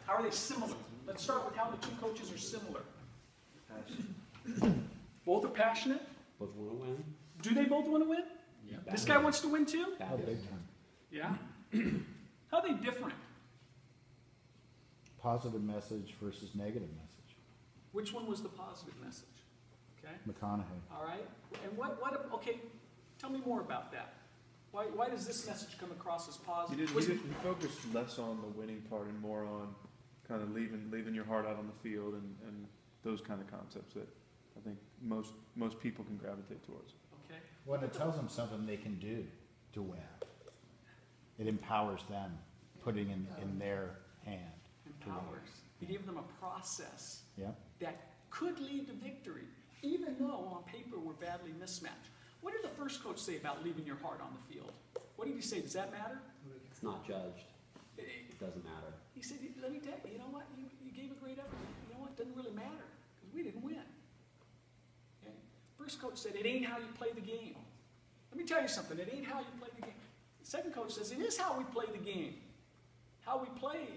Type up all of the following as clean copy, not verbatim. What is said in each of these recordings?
How are they similar? Let's start with how the two coaches are similar. Both are passionate. Both want to win. Do they both want to win? Yeah. This guy wants to win too? Oh, big time. Yeah. How are they different? Positive message versus negative message. Which one was the positive message? Okay. McConaughey. All right. And okay, tell me more about that. Why does this message come across as positive? He focused less on the winning part and more on kind of leaving your heart out on the field and those kind of concepts that I think most people can gravitate towards. Okay. Well, it tells them something they can do to win. It empowers them, putting in their hand. Empowers. You give them a process Yeah. that could lead to victory, even though on paper we're badly mismatched. What did the first coach say about leaving your heart on the field? What did he say? Does that matter? It's not judged. It doesn't matter. He said, let me tell you, you know what? You gave a great effort. You know what? It doesn't really matter because we didn't win. Okay? First coach said, it ain't how you play the game. Let me tell you something. It ain't how you play the game. The second coach says, it is how we play the game. How we play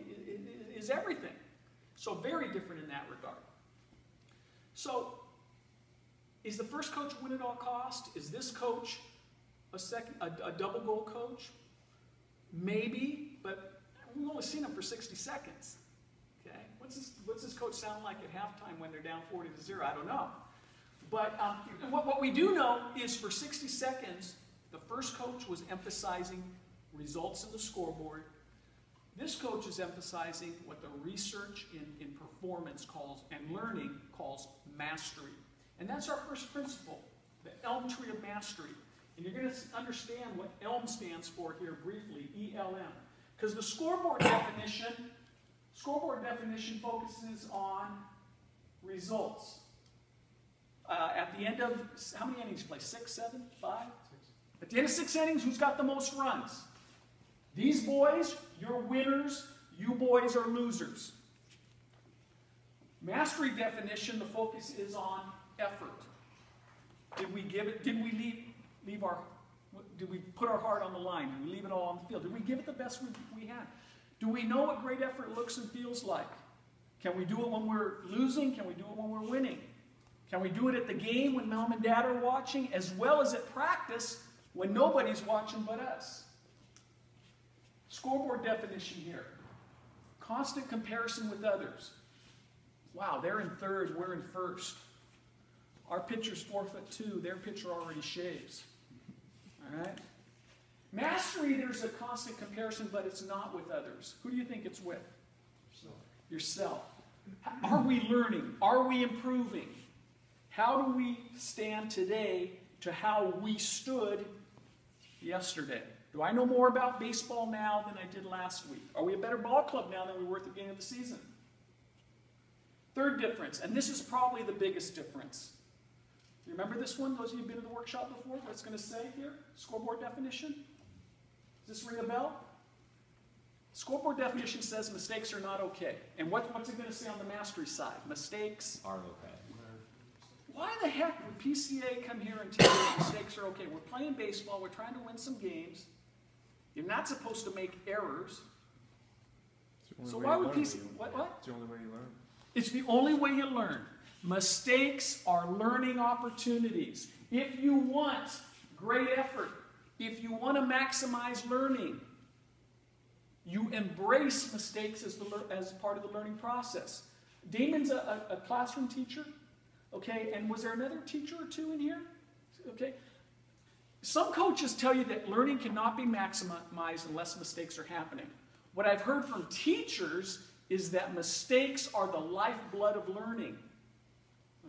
is everything. So very different in that regard. So is the first coach win at all cost? Is this coach a double goal coach? Maybe, but we've only seen him for 60 seconds. Okay, what's this coach sound like at halftime when they're down 40-0? I don't know. But what we do know is for 60 seconds, the first coach was emphasizing results in the scoreboard. This coach is emphasizing what the research in performance calls and learning calls mastery. And that's our first principle, the Elm tree of mastery. And you're going to understand what Elm stands for here briefly, ELM. Because the scoreboard definition focuses on results. At the end of, how many innings you play? 6, 7, 5? 6. At the end of 6 innings, who's got the most runs? These boys, you're winners. You boys are losers. Mastery definition, the focus is on effort. Did we give it? Did we did we put our heart on the line? Did we leave it all on the field? Did we give it the best we had? Do we know what great effort looks and feels like? Can we do it when we're losing? Can we do it when we're winning? Can we do it at the game when mom and dad are watching, as well as at practice when nobody's watching but us? Scoreboard definition here. Constant comparison with others. Wow, they're in third, we're in first. Our pitcher's 4'2", their pitcher already shaves. All right? Mastery, there's a constant comparison, but it's not with others. Who do you think it's with? Yourself. Are we learning? Are we improving? How do we stand today to how we stood yesterday? Do I know more about baseball now than I did last week? Are we a better ball club now than we were at the beginning of the season? Third difference, and this is probably the biggest difference. You remember this one? Those of you who've been to the workshop before? What it's going to say here? Scoreboard definition? Does this ring a bell? Scoreboard definition says mistakes are not okay. And what's it going to say on the mastery side? Mistakes are okay. Why the heck would PCA come here and tell you mistakes are okay? We're playing baseball. We're trying to win some games. You're not supposed to make errors. So why would PCA... What? It's the only way you learn. It's the only way you learn. Mistakes are learning opportunities. If you want great effort, if you want to maximize learning, you embrace mistakes as part of the learning process. Damon's a classroom teacher, okay? And was there another teacher or two in here? Okay. Some coaches tell you that learning cannot be maximized unless mistakes are happening. What I've heard from teachers is that mistakes are the lifeblood of learning.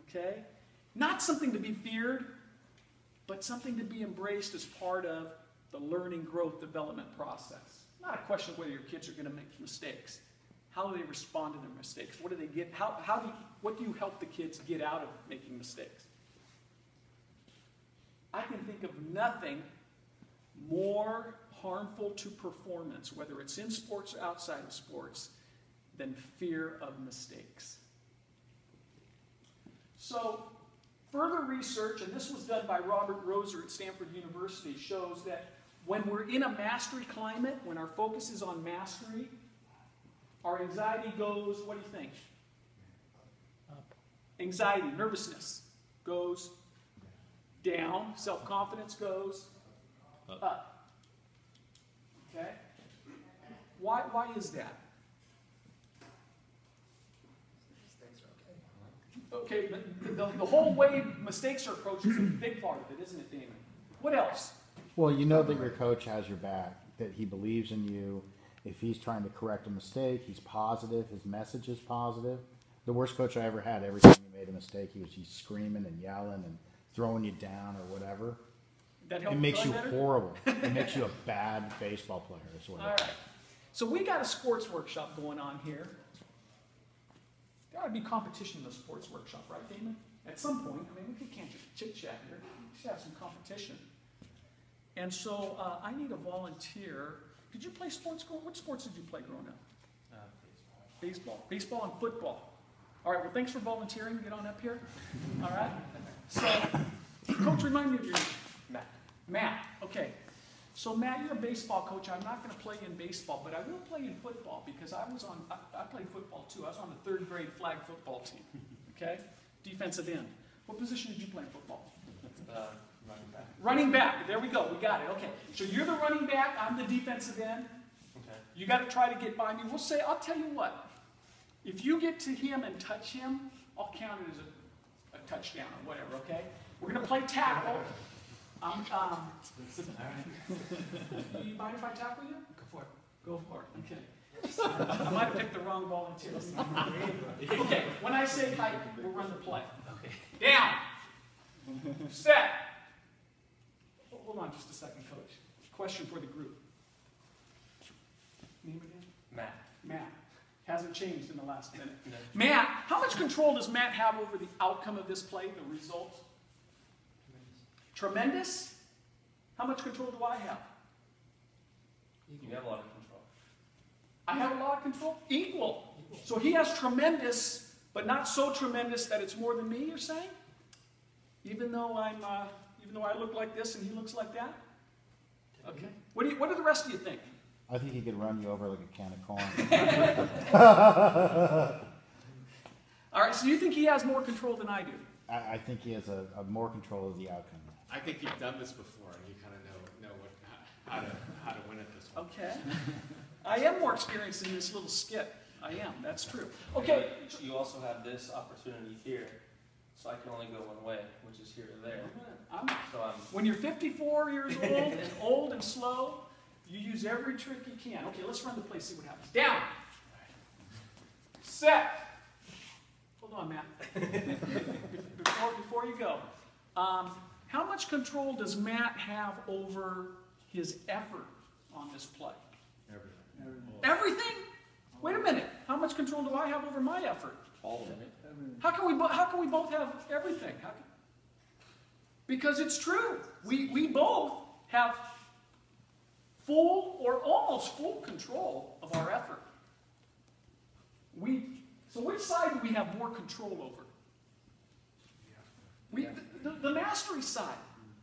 Okay? Not something to be feared, but something to be embraced as part of the learning, growth, development process. Not a question of whether your kids are going to make mistakes. How do they respond to their mistakes? What do they get? What do you help the kids get out of making mistakes? I can think of nothing more harmful to performance, whether it's in sports or outside of sports, than fear of mistakes. So, further research, and this was done by Robert Roser at Stanford University, shows that when we're in a mastery climate, when our focus is on mastery, Our anxiety goes, what do you think? Up. Anxiety, nervousness goes down. Self-confidence goes up. Okay? Why is that? Okay, the whole way mistakes are approached is a big part of it, isn't it, Damon? What else? Well, you know that your coach has your back, that he believes in you. If he's trying to correct a mistake, he's positive. His message is positive. The worst coach I ever had, every time you made a mistake, he's screaming and yelling and throwing you down or whatever. That help It makes you better? horrible. It makes you a bad baseball player. Is what All right. So we got a sports workshop going on here. There ought to be competition in the sports workshop, right, Damon? At some point. I mean, we can't just chit-chat here. We should have some competition. And so I need a volunteer. Did you play sports? What sports did you play growing up? Baseball. Baseball and football. All right, well, thanks for volunteering. Get on up here. All right. So, Coach, remind me of your name. Matt. Matt, okay. So, Matt, you're a baseball coach. I'm not going to play in baseball, but I will play in football because I played football too. I was on the 3rd grade flag football team, okay? Defensive end. What position did you play in football? Running back. Running back. There we go. We got it. Okay. So, you're the running back. I'm the defensive end. Okay. You got to try to get by me. I'll tell you what. If you get to him and touch him, I'll count it as a touchdown or whatever, okay? We're going to play tackle. You mind if I tackle you? Go for it. Go for it. Okay. I might have picked the wrong volunteer. Okay, when I say height, we'll run the play. Okay. Down. Set. Hold on just a second, Coach. Question for the group. Name again? Matt. Matt. Hasn't changed in the last minute. No. Matt, how much control does Matt have over the outcome of this play, the result? Tremendous? How much control do I have? You have a lot of control. I have a lot of control? Equal. So he has tremendous, but not so tremendous that it's more than me, you're saying? Even though I look like this and he looks like that? Okay. What do the rest of you think? I think he could run you over like a can of corn. All right, so you think he has more control than I do? I think he has a more control of the outcome. I think you've done this before, and you kind of know how to win at this one. Okay. I am more experienced in this little skit. I am. That's true. Okay. But you also have this opportunity here, so I can only go one way, which is here to there. When you're 54 years old and slow, you use every trick you can. Okay, let's run the play, see what happens. Down. Set. Hold on, Matt. Before you go. How much control does Matt have over his effort on this play? Everything? Wait a minute. How much control do I have over my effort? All of it. How can we both have everything? Because it's true. We both have full or almost full control of our effort. So which side do we have more control over? The mastery side.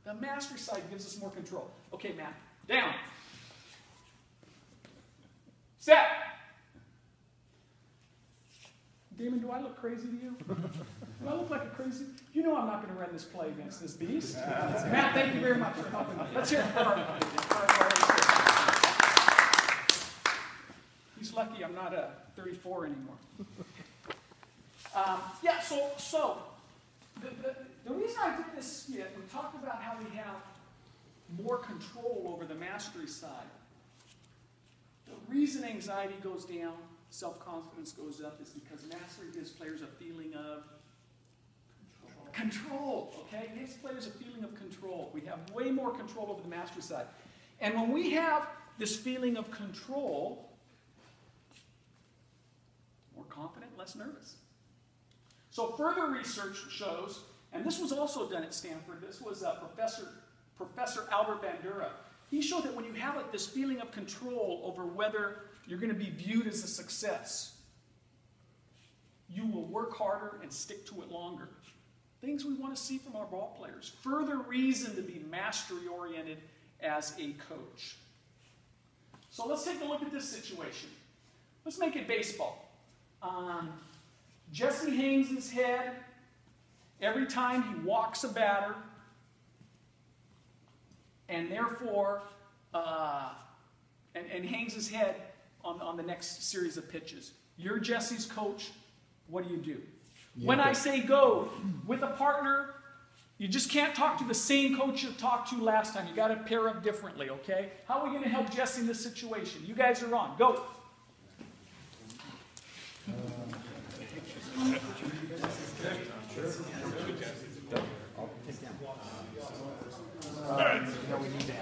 The mastery side gives us more control. Okay, Matt. Down. Set. Damon, do I look crazy to you? Do I look like a crazy? You know I'm not going to run this play against this beast. Matt, thank you very much for helping me. Let's hear it for our He's lucky I'm not 34 anymore. So the reason I did this skit, we talked about how we have more control over the mastery side. The reason anxiety goes down, self-confidence goes up, is because mastery gives players a feeling of control. Okay? It gives players a feeling of control. We have way more control over the mastery side. And when we have this feeling of control, more confident, less nervous. So further research shows, and this was also done at Stanford, this was Professor Albert Bandura. He showed that when you have this feeling of control over whether you're going to be viewed as a success, you will work harder and stick to it longer. Things we want to see from our ball players. Further reason to be mastery-oriented as a coach. So let's take a look at this situation. Let's make it baseball. Jesse hangs his head every time he walks a batter, and therefore, and hangs his head on the next series of pitches. You're Jesse's coach. What do? When I say go with a partner, you just can't talk to the same coach you talked to last time. You got to pair up differently, okay? How are we going to help Jesse in this situation? You guys are on. Go. We need to